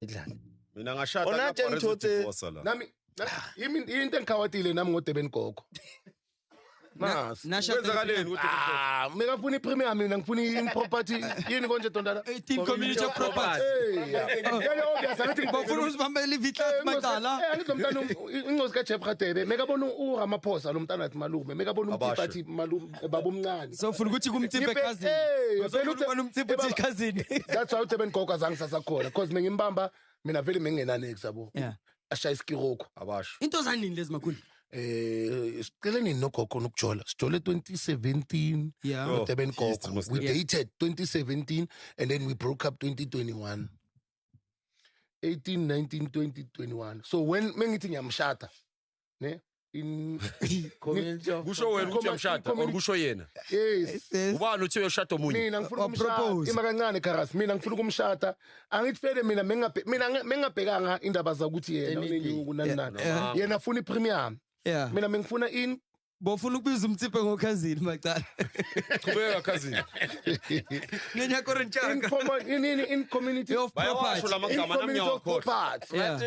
idlala mina ngashada Ona lapha ngithotse divorce la nami into engikhawatile nami ngoDeben Gogo mas kwenzakaleni ukuthi ngifuna ipremium mina ngifuna iproperty yini konje Dondala 18 community of property obvious angithi bafuna uzibambela ivitla macala angizomntana incozi kaJeff Radebe mekabona uRamaphosa lo mntana athi malume mekabona umthipathi malume babomncane so ufuna ukuthi kumthimbe cousin phela ubona umthimbe uthi cousin that's why uDeben Gogo azange sasakhona because mengimbamba mina vele mengingenanex yabo ashaya iskiroko abasho into zanini lezi makhulu sicela nini nogogo nokujola sijole 2017 uDeben Gogo we dated 2017 and then we broke up 2021 18 19 2021 so when mengithi ngiyamshada ne in kusho wena ukuthi uyamshada or kusho yena yes ubani uthi uyoshada omunye mina ngifuna ukumshada ima kancane Karas mina ngifuna ukumshada angithi vele mina mengabhekanga indaba zakuthi yena unenyuku nani yena afuna ipremium mina mengifuna in bofuna ukubiza umthiphe ngokhazini macala qhubeka cousin ngenya korentshaka in community of bayawasho lamagama nami ngiyawakhohlwa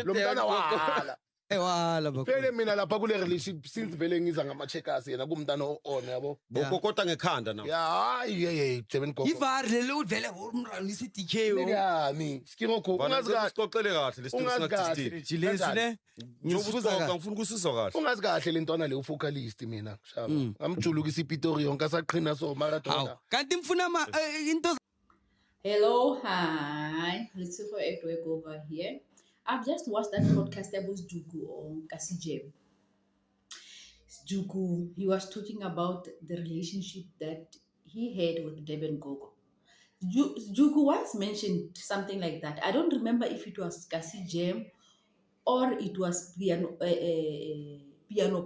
lo mntana wala ewala vele mina lapha kule relationship since vele ngiza ngama-checkers yena kumntana o-on yabo bokokota ngekhanda nawo hayi Durban Gogo ivari lelo uvele umranisa i-DK yami skingokho ungazi kahle sixoxele kahle ungazi jilesi ne ngifuna ukusizwa kahle ungazi kahle lentwana le ufocalist mina shaba ngamjulukisa iPitori yonke asaqhina so maradona kanti mfuna into Hello, hi. Letsego Edweg over here. I've just watched that podcast that was Jugu on Kasi Jem. Jugu, he was talking about the relationship that he had with Durban Gogo. Jugu once mentioned something like that. I don't remember if it was Kasi Jem or it was Piano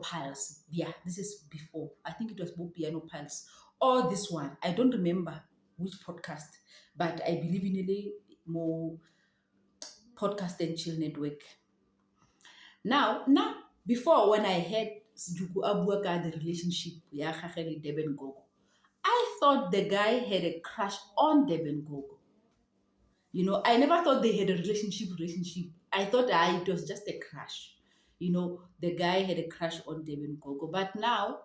Pulse. Yeah, this is before. I think it was both Piano Pulse or this one. I don't remember which podcast, but I believe in a more podcast and chill network. Now, before when I heard Jugu Abuaka the relationship with Durban Gogo, I thought the guy had a crush on Durban Gogo. You know, I never thought they had a relationship. I thought it was just a crush. You know, the guy had a crush on Durban Gogo. But now,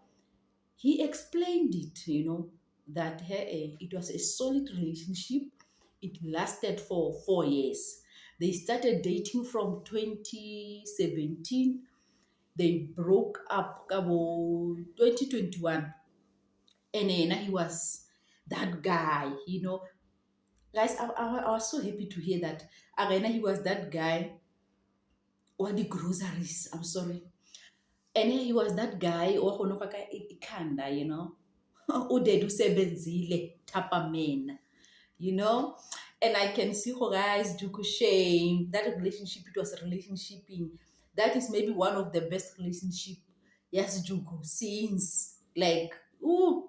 he explained it, you know, that it was a solid relationship. It lasted for 4 years. They started dating from 2017. They broke up about 2021. And then he was that guy, you know. Guys, I was so happy to hear that. Again, he was that guy. Or the groceries, I'm sorry. And he was that guy, ikanda, you know. Udedu sebenzile, tapamen, you know. And I can see her guys, Juku shame. That relationship, it was a relationship in. That is maybe one of the best relationship, yes, Juku, since like, ooh.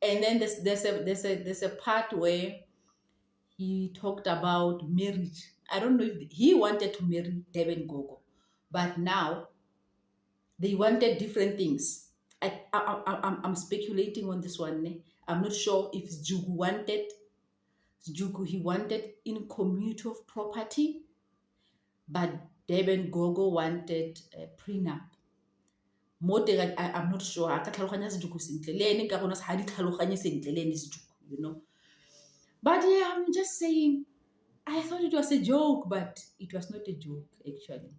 And then there's a part where he talked about marriage. I don't know if he wanted to marry Durban Gogo, but now they wanted different things. I'm speculating on this one. I'm not sure if Jugu wanted. He wanted in community of property, but Durban Gogo wanted a prenup. I'm not sure. You know. But yeah, I'm just saying, I thought it was a joke, but it was not a joke, actually.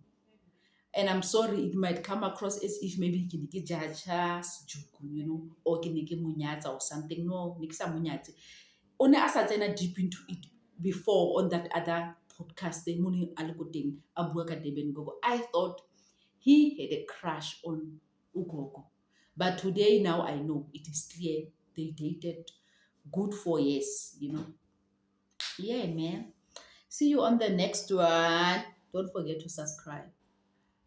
And I'm sorry, it might come across as if maybe kiniki jaja juku, you know, or kiniki munyata or something. No, nikisa munyati. Only as I deep into it before on that other podcast, the morning alikoting Abuaka Durban Gogo. I thought he had a crush on Ugogo. But today now I know it is clear they dated good 4 years, you know. Yeah, man. See you on the next one. Don't forget to subscribe.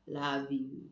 Love you.